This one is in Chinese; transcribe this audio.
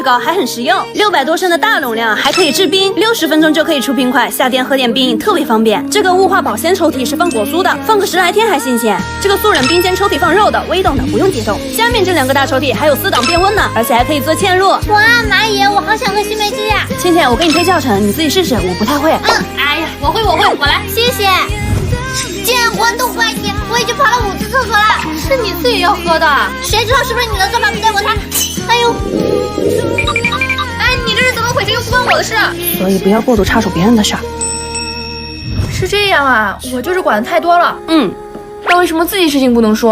高，还很实用。600多升的大容量，还可以制冰，60分钟就可以出冰块，夏天喝点冰特别方便。这个雾化保鲜抽屉是放果蔬的，放个10来天还新鲜。这个速冷冰鲜抽屉放肉的，微动的不用解冻。下面这2个大抽屉还有4档变温呢，而且还可以做嵌入。哇，蚂蚁，我好想喝西梅汁呀！倩倩，我给你推教程，你自己试试，我不太会。哎呀，我会，我来，谢谢。既然温度不爱听，我已经跑了5次厕所了。是你自己要喝的，谁知道是不是你的做法不对我擦？哎呦！哎，你这是怎么回事？又不关我的事。所以不要过度插手别人的事儿。是这样啊，我就是管的太多了。那为什么自己事情不能说？